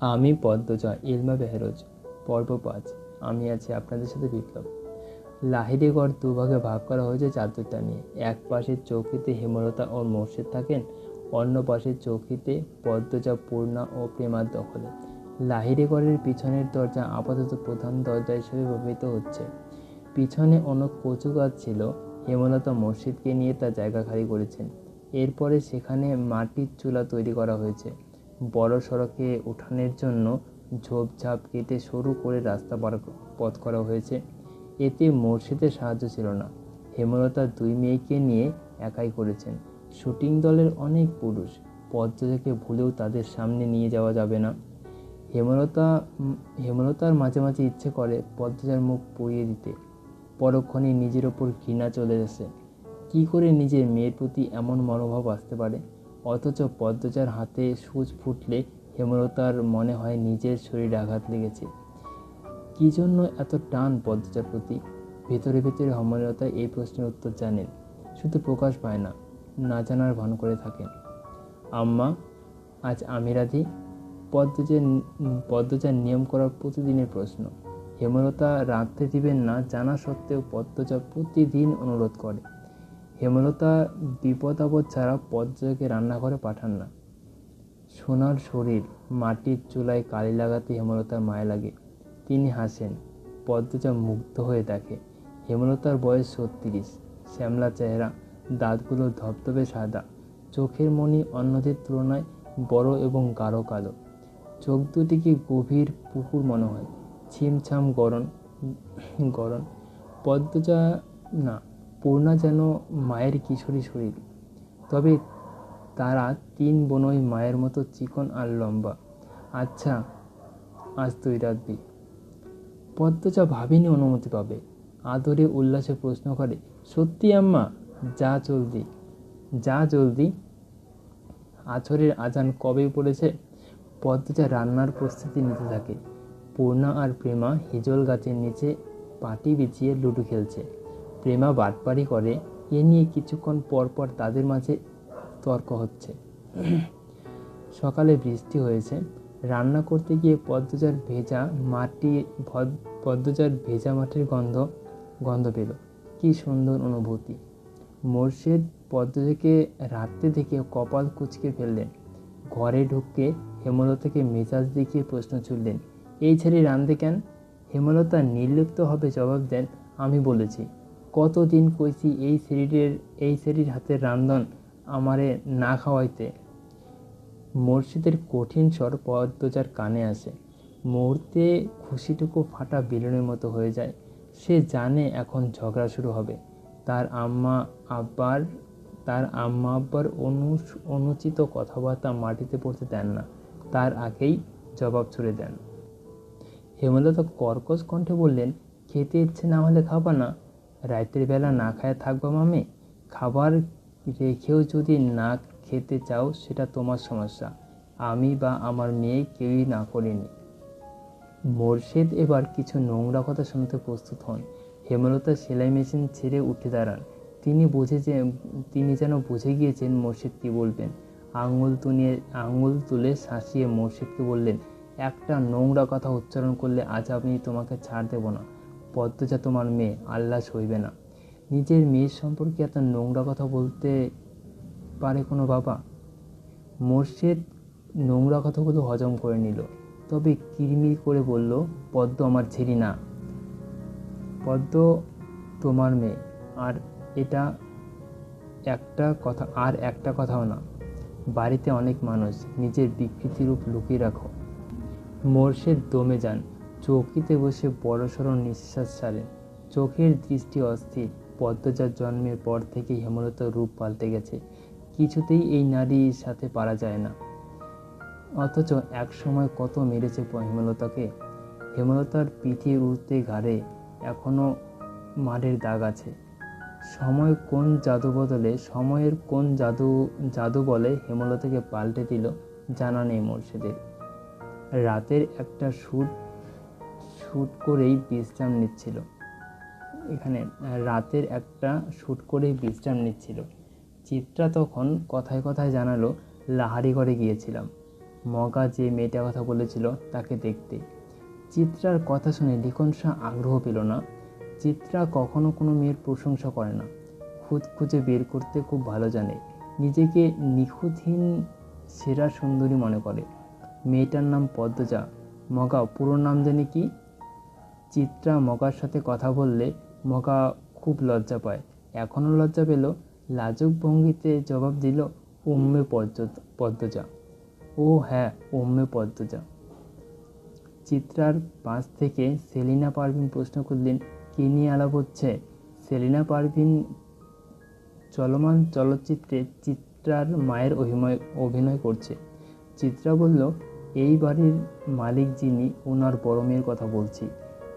আমি পদ্মজা ইলমা বেহরোজ, পর্ব 5। আমি আছি আপনাদের সাথে বিপ্লব। লাহিড়ীগড় দুভাগে ভাগ করা হয়েছে চাদরটা নিয়ে। এক পাশের চৌকিতে হেমলতা ও মোর্শেদ থাকেন, অন্য পাশের চৌকিতে পদ্মজা, পূর্ণা ও প্রেমার দখলে। লাহিড়ীগড়ের পিছনের দরজা আপাতত প্রধান দরজা হিসেবে ব্যবহৃত হচ্ছে। পিছনে অনেক কচু গাছ ছিল। হেমলতা মোর্শেদকে নিয়ে তার জায়গা খালি করেছেন। এরপরে সেখানে মাটির চুলা তৈরি করা হয়েছে। বড় সড়কে উঠানের জন্য ঝোপঝাপ কেটে সরু করে রাস্তা পথ করা হয়েছে। এতে মোর্শেদের সাহায্য ছিল না। হেমলতা 2 মেয়েকে নিয়ে একাই করেছেন। শুটিং দলের অনেক পুরুষ, পদ্মজাকে ভুলেও তাদের সামনে নিয়ে যাওয়া যাবে না। হেমলতার মাঝে মাঝে ইচ্ছে করে পদ্মজার মুখ পুড়িয়ে দিতে। পরক্ষণে নিজের ওপর ঘৃণা চলে আসে। কি করে নিজের মেয়ের প্রতি এমন মনোভাব আসতে পারে? অথচ পদ্মজার হাতে সূচ ফুটলে হেমলতার মনে হয় নিজের শরীরে আঘাত লেগেছে। কি জন্য এত টান পদ্মজার প্রতি? ভেতরে ভেতরে হেমলতা এই প্রশ্নের উত্তর জানেন, শুধু প্রকাশ পায় না, না জানার ভান করে থাকেন। আম্মা, আজ আমি রাধি? পদ্মজার নিয়ম করার প্রতিদিনের প্রশ্ন। হেমলতা রাঁধতে দিবেন না জানা সত্ত্বেও পদ্মজা প্রতিদিন অনুরোধ করে। হেমলতা বিপদ আপদ ছাড়া পদ্মজাকে রান্নাঘরে পাঠান না। সোনার শরীর মাটির চুলায় কালি লাগাতে হেমলতার মায়া লাগে। তিনি হাসেন। পদ্মজা মুগ্ধ হয়ে দেখে। হেমলতার বয়স 36, শ্যামলা চেহারা, দাঁতগুলো ধবধবে সাদা, চোখের মণি অন্যদের তুলনায় বড় এবং গাঢ় কালো। চোখ দুটিকে গভীর পুকুর মনে হয়, ছিমছাম গরম। পদ্মজা না, পূর্ণা যেন মায়ের কিশোরী শরীর। তবে তারা 3 বোনই মায়ের মতো চিকন আর লম্বা। আচ্ছা, আজ তুই রাখবি? পদ্মজা ভাবিনি অনুমতি পাবে। আদরে উল্লাসে প্রশ্ন করে, সত্যি আম্মা? যা জলদি, যা জলদি। আছরের আজান কবে পড়েছে? পদ্মজা রান্নার প্রস্তুতি নিতে থাকে। পূর্ণা আর প্রেমা হিজল গাছের নিচে পাটি বিছিয়ে লুডো খেলছে। প্রেমা বাটপাড়ি করে, এ নিয়ে কিছুক্ষণ পর পর তাদের মাঝে তর্ক হচ্ছে। সকালে বৃষ্টি হয়েছে। রান্না করতে গিয়ে পদ্মজার ভেজা মাটির গন্ধ পেল। কি সুন্দর অনুভূতি! মোর্শেদ পদ্মজাকে রাঁধতে দেখে কপাল কুঁচকে ফেললেন। ঘরে ঢুকে হেমলতাকে মেজাজ দেখিয়ে প্রশ্ন ছুড়লেন, এই ছেলে রাঁধতে কেন? হেমলতা নির্লিপ্তভাবে জবাব দেন, আমি বলেছি, কতদিন কইছি এই ছেলের হাতের রান্ধন আমারে না খাওয়াইতে। মোর্শেদের কঠিন স্বর পদ্মজার কানে আসে। মুহূর্তে খুশিটুকু ফাটা বেলুনের মতো হয়ে যায়। সে জানে এখন ঝগড়া শুরু হবে। তার আম্মা আব্বার অনুচিত কথাবার্তা মাটিতে পড়তে দেন না, তার আগেই জবাব ছুড়ে দেন। হেমলতা কর্কশ কণ্ঠে বললেন, খেতে ইচ্ছে না হলে খাবা না? রাতের বেলা না খায় থাকবা মামে? খাবার রেখেও যদি না খেতে চাও সেটা তোমার সমস্যা, আমি বা আমার মেয়ে কেউই না করিনি। মোর্শেদ এবার কিছু নোংরা কথা শুনতে প্রস্তুত হন। হেমলতা সেলাই মেশিন ছেড়ে উঠে দাঁড়ান। তিনি যেন বুঝে গিয়েছেন মোর্শেদ কি বলবেন। আঙুল তুলে শাসিয়ে মোর্শেদকে বললেন, একটা নোংরা কথা উচ্চারণ করলে আজ আমি তোমাকে ছাড় দেব না। পদ্মজা তোমার মেয়ে, আল্লাহ সইবে না। নিজের মেয়ের সম্পর্কে এত নোংরা কথা বলতে পারে কোনো বাবা? মোর্শেদ নোংরা কথাগুলো হজম করে নিল, তবে কিরমির করে বলল, পদ্ম আমার ছেলে না, পদ্ম তোমার মেয়ে। আর এটা একটা কথাও না। বাড়িতে অনেক মানুষ, নিজের বিকৃতি রূপ লুকিয়ে রাখো। মোর্শেদ দমে যান। চৌকিতে বসে বড়সড় নিঃশ্বাস ছাড়েন। চোখের দৃষ্টি অস্থির। পদ্মজার জন্মের পর থেকে হেমলতার রূপ পাল্টে গেছে। কিছুতেই এই নারীর সাথে পারা যায় না। অথচ এক সময় কত মেরেছে হেমলতাকে। হেমলতার পিঠে, উড়তে, ঘাড়ে এখনো মারের দাগ আছে। সময়ের কোন জাদু বলে হেমলতাকে পাল্টে দিল জানা নেই মোর্শেদের। রাতের একটা শুট করেই বিশ্রাম নিচ্ছিল। চিত্রা তখন কথায় কথায় জানালো, লাহারি ঘরে গিয়েছিলাম। মগা যে মেয়েটার কথা বলেছিল তাকে দেখতে। চিত্রার কথা শুনে লিখন শাহ আগ্রহ পেল না। চিত্রা কখনো কোনো মেয়ের প্রশংসা করে না, খুঁজে বের করতে খুব ভালো জানে, নিজেকে নিখুঁতহীন সেরা সুন্দরী মনে করে। মেয়েটার নাম পদ্মজা। মগা পুরো নাম জানে কি? চিত্রা মগার সাথে কথা বললে মগা খুব লজ্জা পায়, এখনও লজ্জা পেল। লাজুক ভঙ্গিতে জবাব দিল, পদ্মজা। ও হ্যাঁ, পদ্মজা। চিত্রার পাশ থেকে সেলিনা পারভিন প্রশ্ন করলেন, কি নিয়ে আলাপ হচ্ছে? সেলিনা পারভিন চলমান চলচ্চিত্রে চিত্রার মায়ের অভিনয় করছে। চিত্রা বলল, এই বাড়ির মালিক যিনি, ওনার বড় মেয়ের কথা বলছি।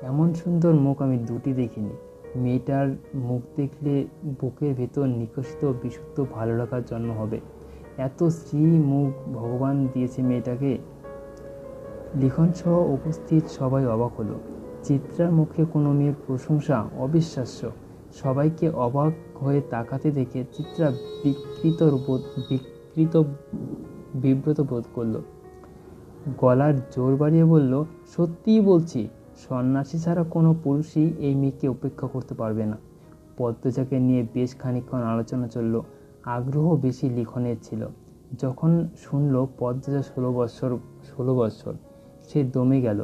এমন সুন্দর মুখ আমি দুটি দেখিনি। মেয়েটার মুখ দেখলে বুকের ভেতর নিকষিত বিশুদ্ধ ভালো লাগার জন্ম হবে। এত শ্রী মুখ ভগবান দিয়েছে মেয়েটাকে। লিখন সহ উপস্থিত সবাই অবাক হলো। চিত্রার মুখে কোনো মেয়ের প্রশংসা অবিশ্বাস্য। সবাইকে অবাক হয়ে তাকাতে দেখে চিত্রা বিব্রত বোধ করল। গলার জোর বাড়িয়ে বলল, সত্যিই বলছি, সন্ন্যাসী ছাড়া কোনো পুরুষই এই মেয়েকে উপেক্ষা করতে পারবে না। পদ্মজাকে নিয়ে বেশ খানিকক্ষণ আলোচনা চলল। আগ্রহ বেশি লিখনের ছিল। যখন শুনল পদ্মজা 16 বৎসর, সে দমে গেল।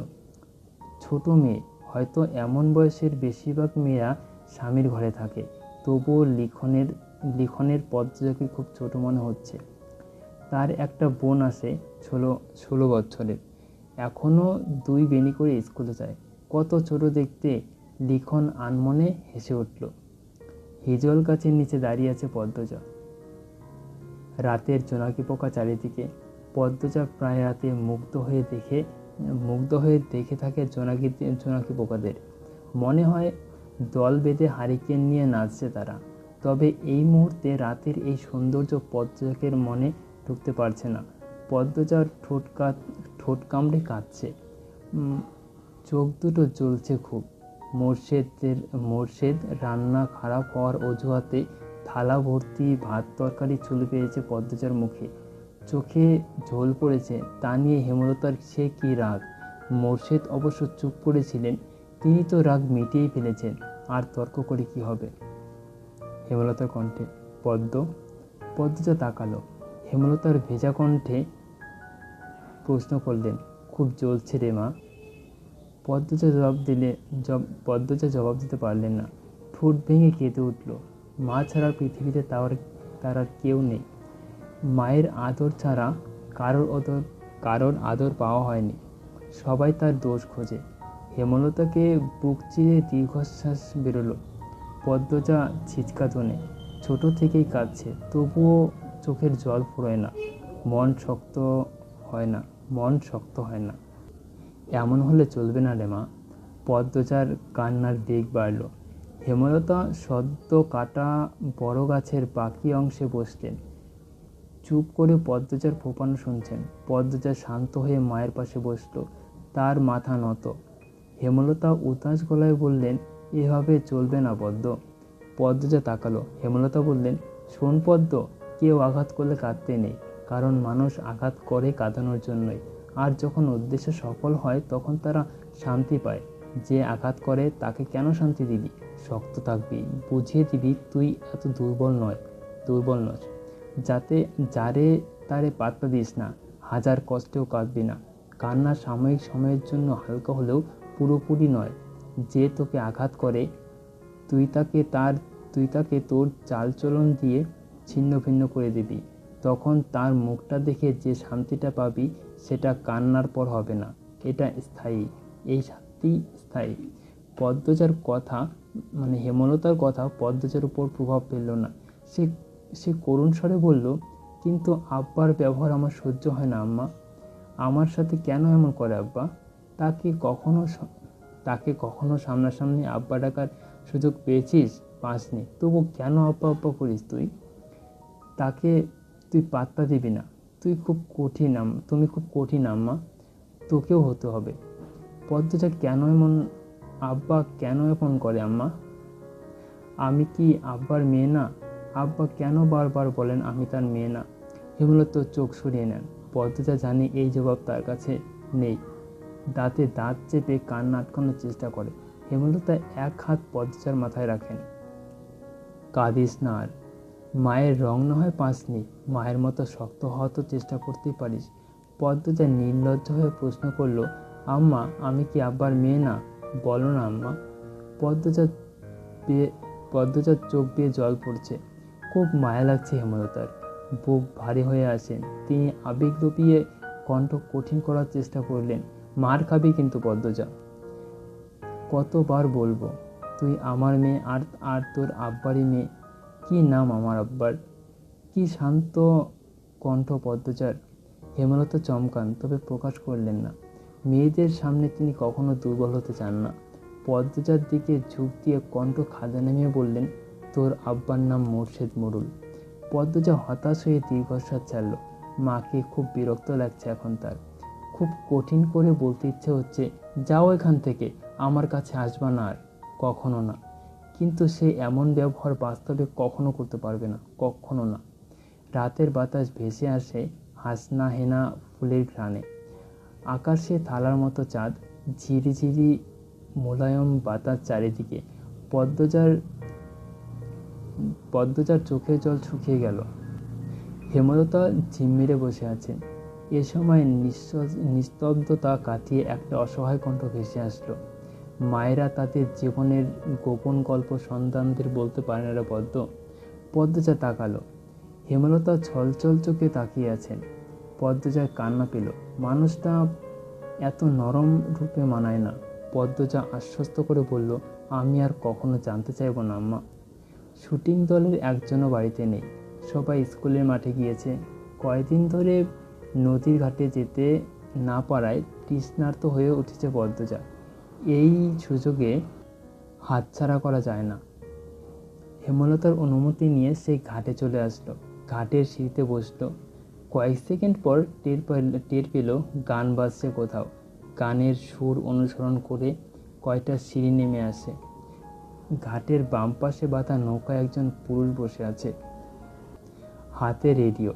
ছোট মেয়ে, হয়তো এমন বয়সের বেশিরভাগ মেয়েরা স্বামীর ঘরে থাকে, তবুও লিখনের পদ্মজাকে খুব ছোট মনে হচ্ছে। তার একটা বোন আছে 16 বছরের, এখনও 2 বেনি করে স্কুলে যায়। কত ছোট দেখতে! লিখন আনমনে হেসে উঠল। হিজল গাছের নিচে দাঁড়িয়ে আছে পদ্মজা। রাতের জোনাকি পোকা চারিদিকে। পদ্মজা প্রায় রাতে মুগ্ধ হয়ে দেখে থাকে জোনাকি পোকাদের। মনে হয় দল বেঁধে হারিকেন নিয়ে নাচছে তারা। তবে এই মুহূর্তে রাতের এই সৌন্দর্য পদ্মজাকের মনে ঢুকতে পারছে না। পদ্মজার ঠোঁট কামড়ে কাঁদছে, চোখ দুটো জ্বলছে খুব। মোর্শেদ রান্না খারাপ হওয়ার অজুহাতে থালা ভর্তি ভাত তরকারি চলে পেয়েছে পদ্মজার মুখে। চোখে ঝোল পড়েছে, তা নিয়ে হেমলতার সে কি রাগ। মোর্শেদ অবশ্য চুপ করেছিলেন, তিনি তো রাগ মিটিয়েই ফেলেছেন, আর তর্ক করে কি হবে। হেমলতার কণ্ঠে, পদ্মজা তাকালো। হেমলতার ভেজা কণ্ঠে প্রশ্ন করলেন, খুব জ্বলছে রে মা? পদ্মজা জবাব দিতে পারলেন না। ঠোঁট ভেঙে কেঁদে উঠল। মা ছাড়া পৃথিবীতে তার আর কেউ নেই। মায়ের আদর ছাড়া কারোর আদর পাওয়া হয়নি। সবাই তার দোষ খোঁজে। হেমলতাকে বুক চিরে দীর্ঘশ্বাস বেরোলো। পদ্মজা ছিচকাতনে, ছোট থেকেই কাঁদছে, তবুও চোখের জল ফুরোয় না, মন শক্ত হয় না। এমন হলে চলবে না রে মা। পদ্মজার কান্নার বেগ বাড়ল। হেমলতা সদ্য কাটা বড় গাছের বাকি অংশে বসলেন, চুপ করে পদ্মজার ফোঁপানো শুনছেন। পদ্মজা শান্ত হয়ে মায়ের পাশে বসল, তার মাথা নত। হেমলতা উদাস গলায় বললেন, এভাবে চলবে না পদ্ম। পদ্মজা তাকালো। হেমলতা বললেন, শোন পদ্ম, কেউ আঘাত করলে কাঁদতে নেই, কারণ মানুষ আঘাত করে কাঁদানোর জন্যই। আর যখন উদ্দেশ্য সফল হয় তখন তারা শান্তি পায়। যে আঘাত করে তাকে কেন শান্তি দিবি? শক্ত থাকবি, বুঝিয়ে দিবি তুই এত দুর্বল নস। যারে তারে পাত্তা দিস না, হাজার কষ্টেও কাঁদবি না। কান্না সাময়িক সময়ের জন্য হালকা হলেও পুরোপুরি নয়। যে তোকে আঘাত করে তুই তাকে তোর চালচলন দিয়ে ছিন্ন ভিন্ন করে দিবি। তখন তার মুখটা দেখে যে শান্তিটা পাবি সেটা কান্নার পর হবে না। এটা স্থায়ী, এই শান্তি স্থায়ী। পদ্মজার কথা হেমলতার কথা পদ্মজার উপর প্রভাব ফেলল না। সে করুণ স্বরে বলল, কিন্তু আব্বার ব্যবহার আমার সহ্য হয় না আম্মা। আমার সাথে কেন এমন করে আব্বা? তাকে কখনো সামনাসামনি আব্বা ডাকার সুযোগ পেয়েছিস? পাসনি, তবু কেন আব্বা আব্বা করিস তুই? তাকে তুই পাত্তা দিবি না। তুমি খুব কঠিন আম্মা, তোকেও হতে হবে। পদ্মজা আব্বা কেন এমন করে আম্মা? আমি কি আব্বার মেয়ে না? আব্বা কেন বারবার বলেন আমি তার মেয়ে না? হেমলতা চোখ সরিয়ে নেন। পদ্মজা জানে এই জবাব তার কাছে নেই। দাঁতে দাঁত চেপে কান্না আটকানোর চেষ্টা করে। হেমলতা এক হাত পদ্মজার মাথায় রাখেন। কাঁদিস না আর, মায়ের রং না হয় পাসনি, মায়ের মতো শক্ত হওয়া তো চেষ্টা করতেই পারিস। পদ্মজা নির্লজ্জ হয়ে প্রশ্ন করল, আম্মা আমি কি আব্বার মেয়ে না? বলো না আম্মা। পদ্মজার চোখ দিয়ে জল পড়ছে। খুব মায়া লাগছে হেমলতার। বুক ভারী হয়ে আসেন। তিনি আবেগ ডুবিয়ে কণ্ঠ কঠিন করার চেষ্টা করলেন, মার খাবি কিন্তু পদ্মজা। কতবার বলবো তুই আমার মেয়ে আর তোর আব্বারই মেয়ে। কি নাম আমার আব্বার? কি শান্ত কণ্ঠ পদ্মজার। হেমলতা চমকান, তবে প্রকাশ করলেন না। মেয়েদের সামনে তিনি কখনো দুর্বল হতে চান না। পদ্মজার দিকে ঝুঁক দিয়ে কণ্ঠ খাদে নামিয়ে বললেন, তোর আব্বার নাম মোর্শেদ মোড়ল। পদ্মজা হতাশ হয়ে দীর্ঘশ্বাস ছাড়ল। মাকে খুব বিরক্ত লাগছে এখন তার। খুব কঠিন করে বলতে ইচ্ছে হচ্ছে, যাও এখান থেকে, আমার কাছে আসবা না আর, কখনো না। কিন্তু সে এমন ব্যবহার বাস্তবে কখনো করতে পারবে না, কখনো না। রাতের বাতাস ভেসে আসে হাসনা হেনা ফুলের ঘ্রাণে। আকাশে থালার মতো চাঁদ, ঝিরিঝিরি মোলায়ম বাতাস চারিদিকে। পদ্মজার চোখের জল শুকিয়ে গেল। হেমলতা ঝিমমিরে বসে আছেন। এ সময় নিস্তব্ধতা কাটিয়ে একটা অসহায় কণ্ঠ ভেসে আসলো। মায়েরা তাদের জীবনের গোপন গল্প সন্তানদের বলতে পারে না রে পদ্ম। পদ্মজা তাকালো। হেমলতা ছলছল চোখে তাকিয়ে আছেন। পদ্মজার কান্না পেল। মানুষটা এত নরম রূপে মানায় না। পদ্মজা আশ্বস্ত করে বলল, আমি আর কখনো জানতে চাইব না আম্মা। শুটিং দলের একজনও বাড়িতে নেই, সবাই স্কুলের মাঠে গিয়েছে। কয়েকদিন ধরে নদীর ঘাটে যেতে না পারায় তৃষ্ণার্ত হয়ে উঠেছে পদ্মজা। এই সুযোগে হাতছাড়া করা যায় না। হেমলতার অনুমতি নিয়ে সে ঘাটে চলে আসলো। ঘাটের সিঁড়িতে বসলো। কয়েক সেকেন্ড পর টের পেল গান বাজছে কোথাও। গানের সুর অনুসরণ করে কয়টা সিঁড়ি নেমে আসে। ঘাটের বাম পাশে বাঁধা নৌকায় একজন পুরুষ বসে আছে, হাতে রেডিও।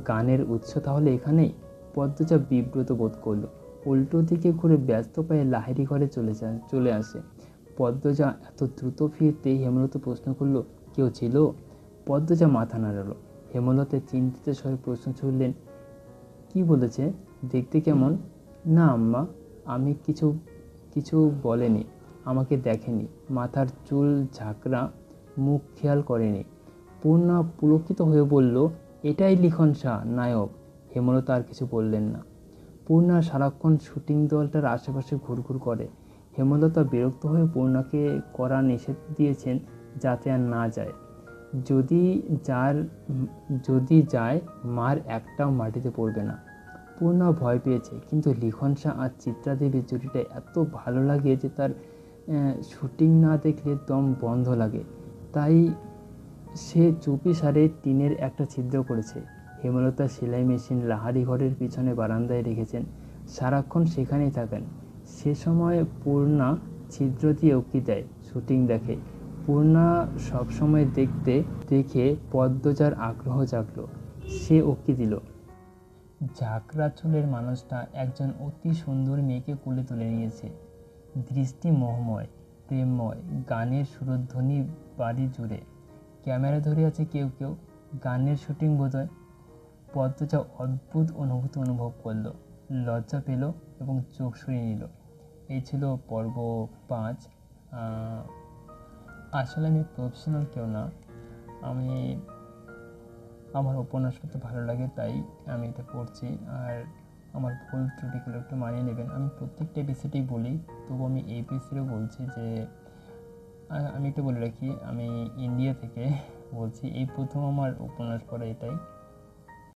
গানের উৎস তাহলে এখানেই। পদ্মজা বিব্রত বোধ করলো। উল্টো দিকে ঘুরে ব্যস্ত পায়ে লাহিড়ী ঘরে চলে আসে। পদ্মজা এত দ্রুত ফিরতেই হেমলতা প্রশ্ন করল, কেউ ছিল? পদ্মজা মাথা নাড়ালো। হেমলতা চিন্তিত স্বরে প্রশ্ন ছুড়লেন, কি বলেছে? দেখতে কেমন? না আম্মা, আমি কিছু বলেনি, আমাকে দেখেনি, মাথার চুল ঝাঁকড়া, মুখ খেয়াল করেনি। পূর্ণা পুলকিত হয়ে বলল, এটাই লিখন শাহ, নায়ক। হেমলতা আর কিছু বললেন না। পূর্ণা সারাক্ষণ শুটিং দলটার আশেপাশে ঘুরঘুর করে। হেমলতা বিরক্ত হয়ে পূর্ণাকে কড়া নিষেধ দিয়েছেন যাতে আর না যায়। যদি যায় মার একটাও মাটিতে পড়বে না। পূর্ণা ভয় পেয়েছে, কিন্তু লিখন শাহ আর চিত্রা দেবীর জুটিটা এত ভালো লাগে যে তার শুটিং না দেখলে দম বন্ধ লাগে। তাই সে চুপিসারে টিনের একটা ছিদ্র করেছে। হেমলতা সেলাই মেশিন লাহারি ঘরের পিছনে বারান্দায় রেখেছেন, সারাক্ষণ সেখানেই থাকেন। সে সময় পূর্ণা ছিদ্র দিয়ে উঁকি দেয়, শুটিং দেখে। পূর্ণা সবসময় দেখে পদ্মজার আগ্রহ জাগলো। সে উঁকি দিল। ঝাঁকড়া চুলের মানুষটা একজন অতি সুন্দর মেয়েকে কোলে তুলে নিয়েছে। দৃষ্টি মোহময়, প্রেমময়, গানের সুরধ্বনি বাড়ি জুড়ে। ক্যামেরা ধরে আছে কেউ কেউ, গানের শুটিং বোধহয়। পদ্মজা অদ্ভুত অনুভূতি অনুভব করলো, লজ্জা পেল এবং চোখ সরিয়ে নিল। এই ছিল পর্ব 5। আসলে আমি প্রফেশনাল কেউ না, আমার উপন্যাস পড়তে ভালো লাগে তাই আমি এটা পড়ছি। আর আমার ভুল ত্রুটিগুলো একটু মানিয়ে নেবেন। আমি প্রত্যেকটা এপিসোডেই বলি, তবু আমি এই এপিসোডেও বলছি যে আমি একটু বলে রাখি, আমি ইন্ডিয়া থেকে বলছি। এই প্রথম আমার উপন্যাস পড়া এটাই।